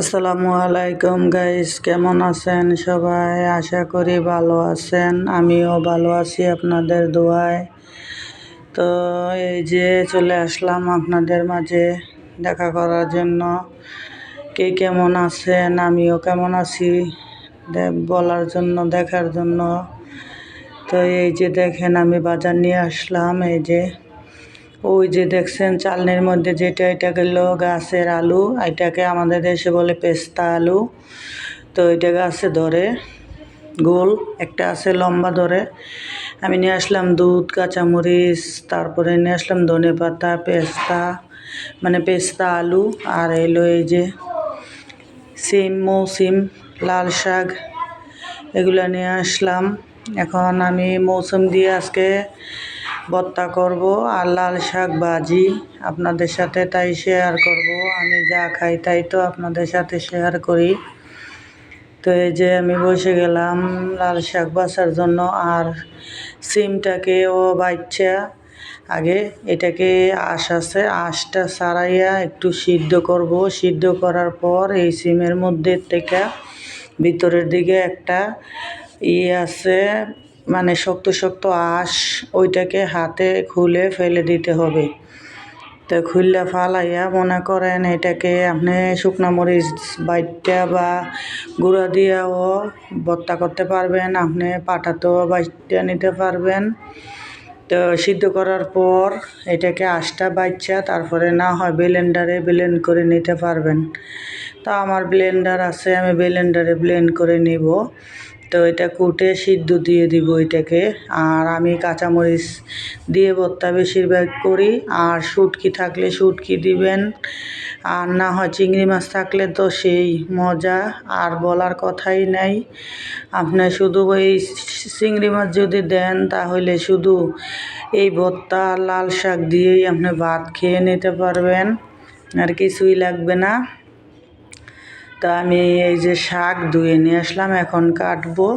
আসসালামু আলাইকুম গাইস, কেমন আছেন সবাই? আশা করি ভালো আছেন। আমিও ভালো আছি আপনাদের দোয়ায়। তো এই যে চলে আসলাম আপনাদের মাঝে দেখা করার জন্য। কে কেমন আছেন, আমিও কেমন আছি বলার জন্য, দেখার জন্য। তো এই যে দেখেন, আমি বাজার নিয়ে আসলাম। এই যে ওই যে দেখছেন চালনির মধ্যে যেটা, এটা গেল গাছের আলু। এটাকে আমাদের দেশে বলে পেস্তা আলু। তো এটা গাছে ধরে গোল, একটা আছে লম্বা ধরে। আমি নিয়ে আসলাম দুধ, কাঁচামরিচ, তারপরে নিয়ে আসলাম ধনেপাতা, পেস্তা, মানে পেস্তা আলু, আর এলো এই যে সিম, মৌসিম, লাল শাক, এগুলো নিয়ে আসলাম। এখন আমি মৌসুম দিয়ে আজকে ভর্তা করব আর লাল শাক ভাজি আপনাদের সাথে তাই শেয়ার করব। আমি যা খাই তাই তো আপনাদের সাথে শেয়ার করি। তো এই যে আমি বসে গেলাম লাল শাক বাছার জন্য। আর সিমটাকেও বাইচ্ছা আগে এটাকে আঁশটা ছাড়াইয়া একটু সিদ্ধ করব। সিদ্ধ করার পর এই সিমের মধ্যে থেকে ভিতরের দিকে একটা আছে, মানে শক্ত শক্ত আঁশ, ওইটাকে হাতে খুলে ফেলে দিতে হবে। তো খুললে ফালাইয়া মনে করেন এটাকে আপনি শুকনো মরিচ বাইটা বা গুঁড়া দিয়েও ভর্তা করতে পারবেন, আপনি পাটাতেও বাইটা নিতে পারবেন। তো সিদ্ধ করার পর এটাকে আঁশটা বাচ্চা তারপরে না হয় ব্লেন্ড করে নিতে পারবেন। তো আমার ব্লেন্ডার আছে, আমি ব্লেন্ডারে ব্লেন্ড করে নিব। তো এটা কুটে সিদ্ধ দিয়ে দিব এটাকে। আর আমি কাঁচামরিচ দিয়ে ভর্তা বেশিরভাগ করি। আর শুটকি থাকলে শুটকি দিবেন, আর না হয় চিংড়ি মাছ থাকলে তো সেই মজা, আর বলার কথাই নাই। আপনি শুধু ওই চিংড়ি মাছ যদি দেন তাহলে শুধু এই ভর্তা লাল শাক দিয়েই আপনি ভাত খেয়ে নিতে পারবেন, আর কিছুই লাগবে না। তো আমি এই যে শাক ধুয়ে নিয়ে আসলাম, এখন কাটবো।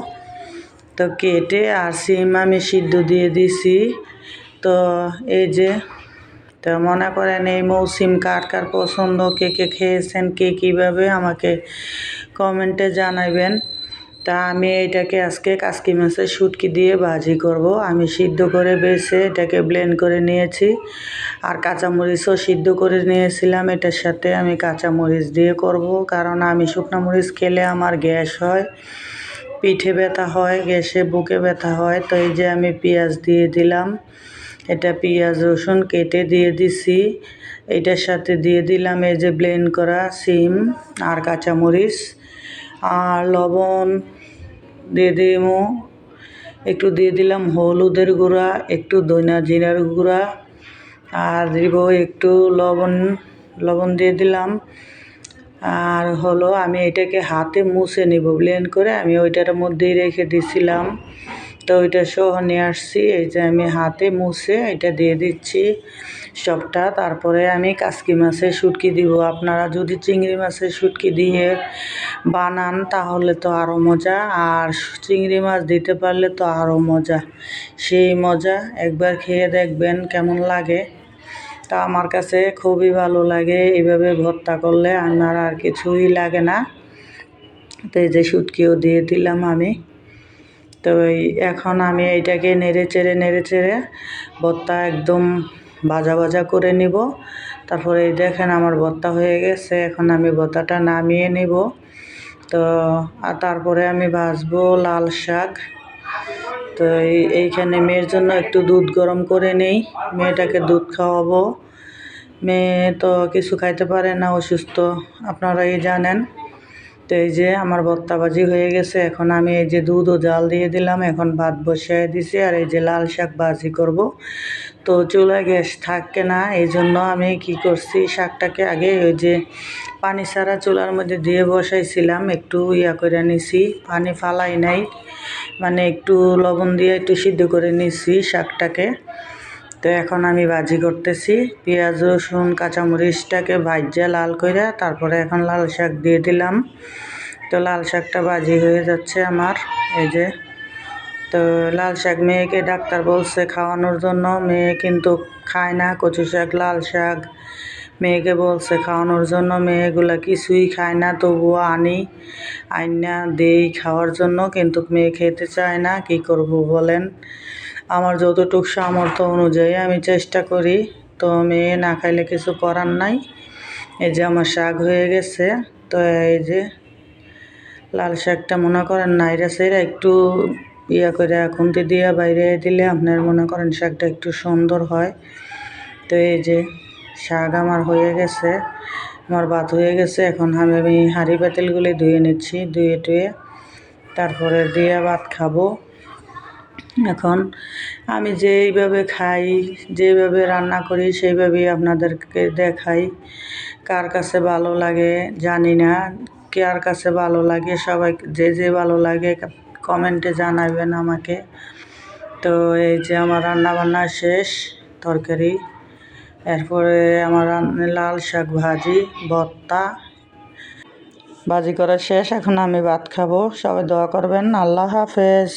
তো কেটে আর সিম আমি সিদ্ধ দিয়ে দিছি। তো এই যে, তো মনে করেন এই মৌসুম কার কার পছন্দ, কে কে খেয়েছেন, কে কীভাবে আমাকে কমেন্টে জানাবেন। তা আমি এটাকে আজকে কাসকি মাছের শুটকি দিয়ে ভাজি করব। আমি সিদ্ধ করে বেছে এটাকে ব্লেন্ড করে নিয়েছি। আর কাঁচামরিচও সিদ্ধ করে নিয়েছিলাম, এটার সাথে আমি কাঁচামরিচ দিয়ে করব। কারণ আমি শুকনো মরিচ খেলে আমার গ্যাস হয়, পিঠে ব্যথা হয়, গ্যাসে বুকে ব্যথা হয়। তো এই যে আমি পেঁয়াজ দিয়ে দিলাম, এটা পেঁয়াজ রসুন কেটে দিয়ে দিছি। এটার সাথে দিয়ে দিলাম এই যে ব্লেন্ড করা সিম আর কাঁচামরিচ, আর লবণ দিয়ে দিব, একটু দিয়ে দিলাম হলুদের গুঁড়া, একটু ধনিয়া জিরার গুঁড়া, আর দিব একটু লবণ দিয়ে দিলাম। আর হলো আমি এটাকে হাতে মুছে নিব, ব্লেন্ড করে আমি ওইটার মধ্যেই রেখে দিছিলাম। তো ওইটা সহ নিয়ে আসছি। এই যে আমি হাতে মুছে এটা দিয়ে দিচ্ছি সবটা। তারপরে আমি কাসকি মাছের শুটকি দিব। আপনারা যদি চিংড়ি মাছের শুটকি দিয়ে বানান তাহলে তো আরও মজা, আর চিংড়ি মাছ দিতে পারলে তো আরও মজা, সেই মজা। একবার খেয়ে দেখবেন কেমন লাগে। তা আমার কাছে খুবই ভালো লাগে এইভাবে ভর্তা করলে, আমার আর কিছুই লাগে না। তো এই যে শুটকিও দিয়ে দিলাম আমি। তো এখন আমি এইটাকে নেড়ে চেড়ে ভর্তা একদম ভাজা ভাজা করে নিব। তারপরে এই দেখেন আমার ভর্তা হয়ে গেছে। এখন আমি ভর্তাটা নামিয়ে নিব। তো আর তারপরে আমি ভাজবো লাল শাক। তো এইখানে মেয়ের জন্য একটু দুধ গরম করে নেই, মেয়েটাকে দুধ খাওয়াবো। মেয়ে তো কিছু খাইতে পারে না, অসুস্থ, আপনারাই জানেন। তো এই যে আমার ভর্তা ভাজি হয়ে গেছে। এখন আমি এই যে দুধ ও জাল দিয়ে দিলাম, এখন ভাত বসিয়ে দিছি। আর এই যে লাল শাক ভাজি করব। তো চুলায় গ্যাস থাকে না, এই জন্য আমি কি করছি, শাকটাকে আগে ওই যে পানি ছাড়া চুলার মধ্যে দিয়ে বসাইছিলাম, একটু করে নিছি, পানি ফালাই নাই, মানে একটু লবণ দিয়ে একটু সিদ্ধ করে নিছি শাকটাকে। তো এখন আমি ভাজি করতেছি, পেঁয়াজ রসুন কাঁচামরিচটাকে ভাজা লাল করে তারপরে এখন লাল শাক দিয়ে দিলাম। তো লাল শাকটা ভাজি হয়ে যাচ্ছে আমার। এই যে, তো লাল শাক মেয়েকে ডাক্তার বলছে খাওয়ানোর জন্য, মেয়ে কিন্তু খায় না কচু শাক, লাল শাক, মেয়েকে বলছে খাওয়ানোর জন্য, মেয়েগুলা কিছুই খায় না, তবুও আইনা দেই খাওয়ার জন্য, কিন্তু মেয়ে খেতে চায় না। কি করব বলেন? আমার যতটুকু সামর্থ্য অনুযায়ী আমি চেষ্টা করি, তো মেয়ে না খাইলে কিছু করার নাই। এই যে আমার শাক হয়ে গেছে, তো এই যে লাল শাকটা মনে করেন নাইরা সেরা একটু করে খুন্তি দিয়ে বাইরে দিলে আপনার মনে করেন শাকটা একটু সুন্দর হয়। তো এই যে শাক আমার হয়ে গেছে, আমার ভাত হয়ে গেছে। এখন আমি হাঁড়ি পাতিলগুলি ধুয়ে নিচ্ছি, ধুয়ে টুয়ে তারপরে দিয়ে ভাত খাবো। এখন আমি যেইভাবে খাই, যেভাবে রান্না করি সেইভাবেই আপনাদেরকে দেখাই। কার কাছে ভালো লাগে জানি না, কার কাছে ভালো লাগে, সবাই যে ভালো লাগে কমেন্টে জানাবেন আমাকে। তো এই যে আমার রান্না বান্না শেষ, তরকারি, এরপরে আমার লাল শাক ভাজি, ভর্তা ভাজি করা শেষ। এখন আমি ভাত খাবো। সবাই দোয়া করবেন। আল্লাহ হাফেজ।